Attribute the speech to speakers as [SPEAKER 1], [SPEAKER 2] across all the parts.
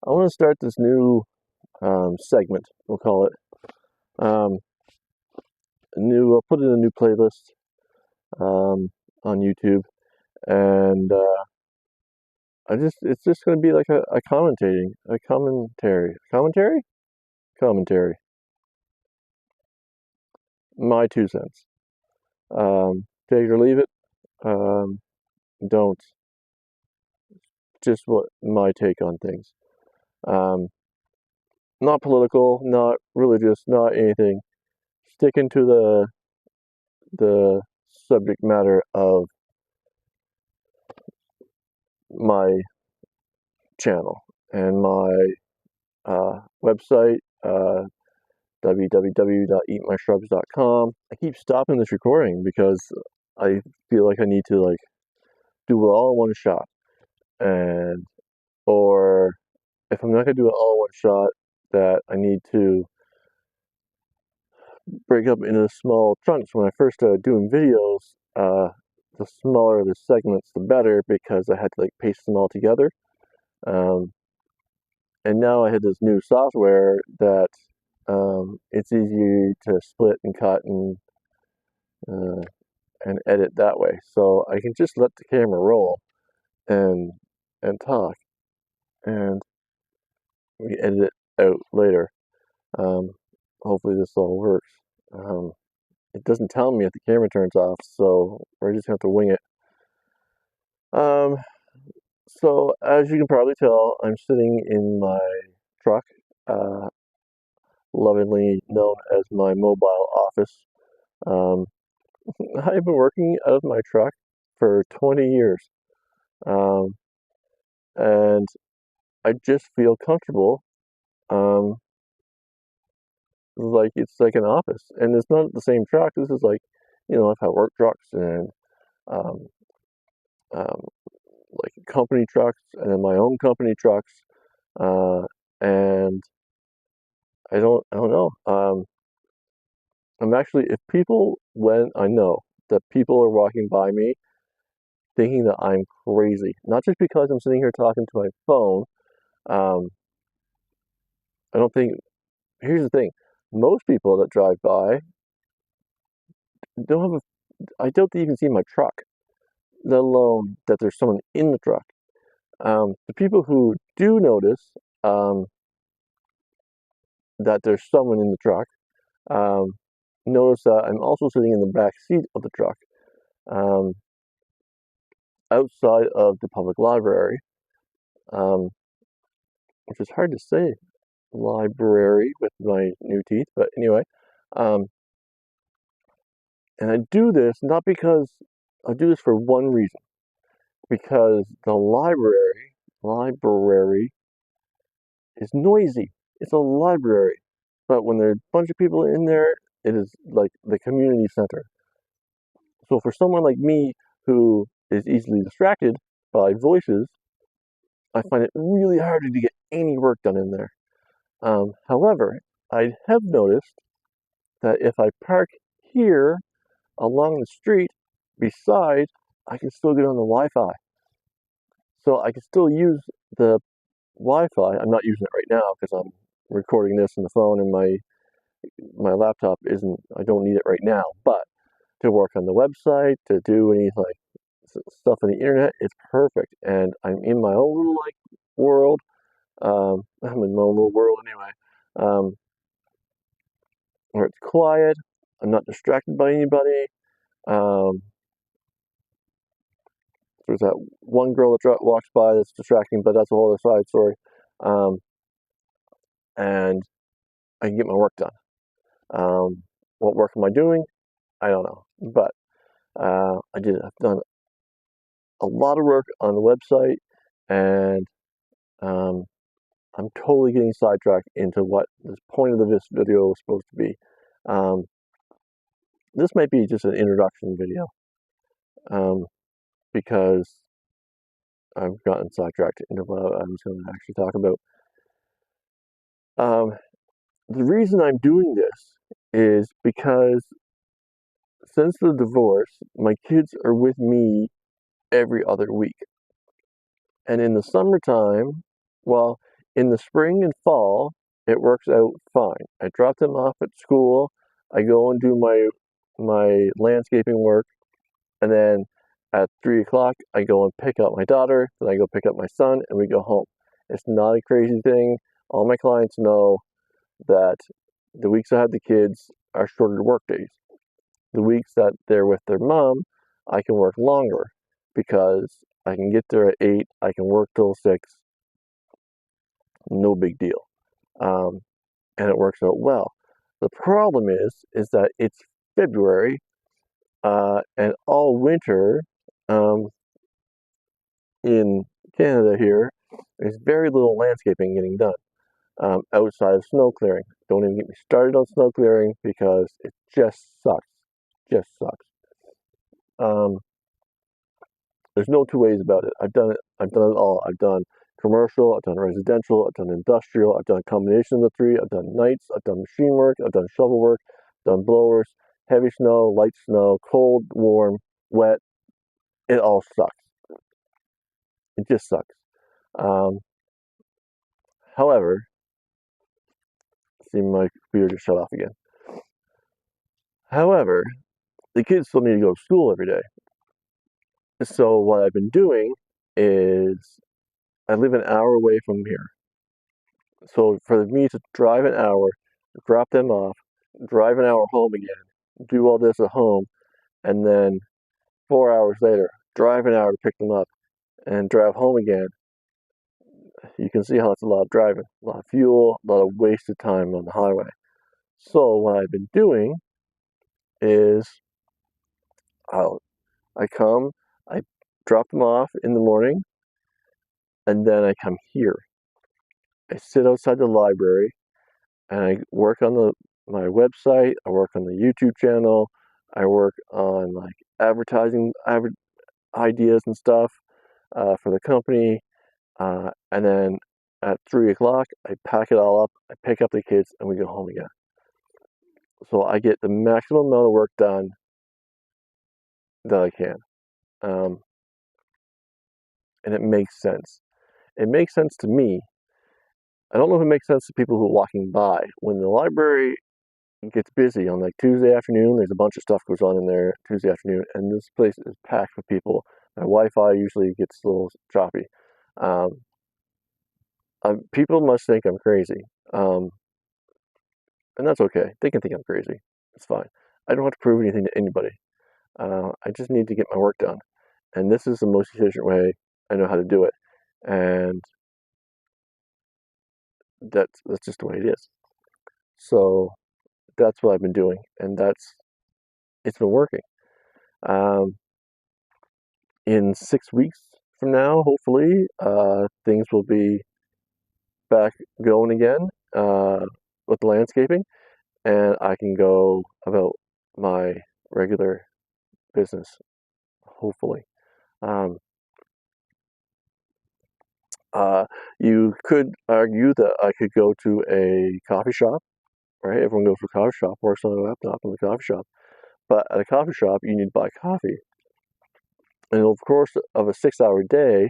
[SPEAKER 1] I want to start this new segment, we'll call it. I'll put in a new playlist on YouTube, and it's just going to be like a commentary, my 2 cents. Take it or leave it. Don't. Just what my take on things. Not political, not religious, not anything. Sticking to the subject matter of my channel and my website, www.eatmyshrubs.com. I keep stopping this recording because I feel like I need to do it all in one shot, or if I'm not gonna do it all in one shot, that I need to break up into small chunks. When I first started doing videos, the smaller the segments, the better, because I had to paste them all together. And now I had this new software that it's easier to split and cut and edit that way. So I can just let the camera roll and talk, and we edit it out later. Hopefully this all works. It doesn't tell me if the camera turns off, so we're just gonna have to wing it. So as you can probably tell, I'm sitting in my truck, lovingly known as my mobile office. I've been working out of my truck for 20 years, and I just feel comfortable, like it's like an office. And it's not the same truck. This is I've had work trucks and um, company trucks, and then my own company trucks, and I don't know. I'm actually, when I know that people are walking by me thinking that I'm crazy, not just because I'm sitting here talking to my phone. I don't think, here's the thing, most people that drive by don't have I doubt they even see my truck, let alone that there's someone in the truck. The people who do notice that there's someone in the truck, notice that I'm also sitting in the back seat of the truck, outside of the public library, which is hard to say, library, with my new teeth, but anyway. And I do this not because I do this for one reason, because the library is noisy. It's a library, but when there are a bunch of people in there, it is like the community center. So for someone like me who is easily distracted by voices, I find it really hard to get any work done in there. However, I have noticed that if I park here along the street beside, I can still get on the Wi-Fi. So I can still use the Wi-Fi. I'm not using it right now because I'm recording this on the phone, and my laptop isn't, I don't need it right now, but to work on the website, to do any stuff on the internet, it's perfect. And I'm in my own little world. I'm in my own little world anyway, where it's quiet. I'm not distracted by anybody. There's that one girl that walks by that's distracting, but that's a whole other side story. And I can get my work done. What work am I doing? I don't know, but I've done a lot of work on the website, and I'm totally getting sidetracked into what the point of this video was supposed to be. This might be just an introduction video, because I've gotten sidetracked into what I was going to actually talk about. The reason I'm doing this is because since the divorce, my kids are with me every other week. And in the summertime, well, in the spring and fall, it works out fine. I drop them off at school. I go and do my landscaping work, and then at 3 o'clock, I go and pick up my daughter. Then I go pick up my son, and we go home. It's not a crazy thing. All my clients know that the weeks I have the kids are shorter work days. The weeks that they're with their mom, I can work longer because I can get there at 8. I can work till 6. No big deal. And it works out well. The problem is that it's February, and all winter in Canada here, there's very little landscaping getting done outside of snow clearing. Don't even get me started on snow clearing because it just sucks. Just sucks. There's no two ways about it. I've done it. I've done it all. I've done commercial. I've done residential. I've done industrial. I've done a combination of the three. I've done nights. I've done machine work. I've done shovel work. I've done blowers, heavy snow, light snow, cold, warm, wet. It all sucks. It just sucks. However, see, my computer just shut off again. However, the kids still need to go to school every day. So what I've been doing is I live an hour away from here. So for me to drive an hour, drop them off, drive an hour home again, do all this at home, and then 4 hours later, drive an hour to pick them up and drive home again, you can see how it's a lot of driving, a lot of fuel, a lot of wasted time on the highway. So what I've been doing is I come, I drop them off in the morning, and then I come here. I sit outside the library, and I work on my website. I work on the YouTube channel. I work on like advertising ideas and stuff for the company. And then at 3 o'clock, I pack it all up. I pick up the kids, and we go home again. So I get the maximum amount of work done that I can. And it makes sense. It makes sense to me. I don't know if it makes sense to people who are walking by. When the library gets busy on like Tuesday afternoon, there's a bunch of stuff goes on in there Tuesday afternoon, and this place is packed with people. My Wi-Fi usually gets a little choppy. People must think I'm crazy. And that's okay. They can think I'm crazy. It's fine. I don't have to prove anything to anybody. I just need to get my work done. And this is the most efficient way I know how to do it. And that's just the way it is. So that's what I've been doing. And it's been working. In 6 weeks from now, hopefully, things will be back going again with landscaping. And I can go about my regular business, hopefully. You could argue that I could go to a coffee shop, right? Everyone goes to a coffee shop, works on a laptop in the coffee shop. But at a coffee shop, you need to buy coffee. And over the course of a 6-hour day,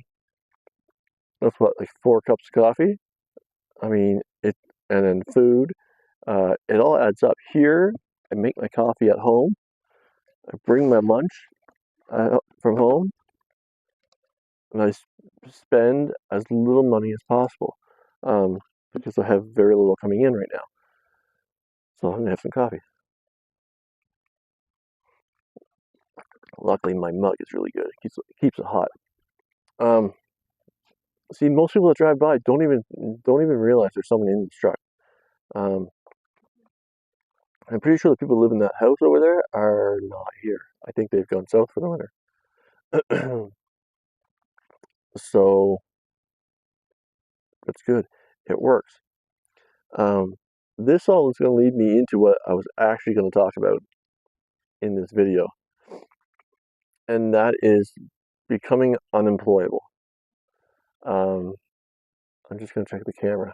[SPEAKER 1] that's what, like 4 cups of coffee? I mean, and then food. It all adds up. Here, I make my coffee at home. I bring my lunch from home, and I spend as little money as possible because I have very little coming in right now. So I'm gonna have some coffee. Luckily, my mug is really good. It keeps it hot. See, most people that drive by don't even realize there's someone in this truck. I'm pretty sure the people who live in that house over there are not here. I think they've gone south for the winter. So that's good. It works. This all is going to lead me into what I was actually going to talk about in this video, and that is becoming unemployable. I'm just going to check the camera.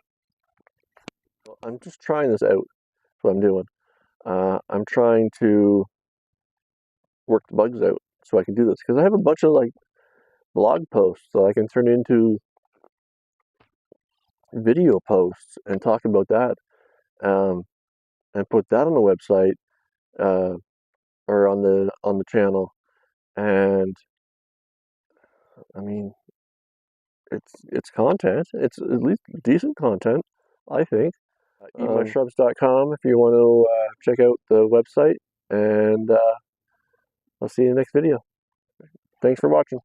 [SPEAKER 1] I'm just trying this out. That's what I'm doing. I'm trying to work the bugs out so I can do this because I have a bunch of like blog posts that I can turn into video posts and talk about that, um, and put that on the website, uh, or on the channel. And I mean, it's content. It's at least decent content, I think. Eatmyshrubs.com if you want to check out the website, and I'll see you in the next video. Thanks for watching.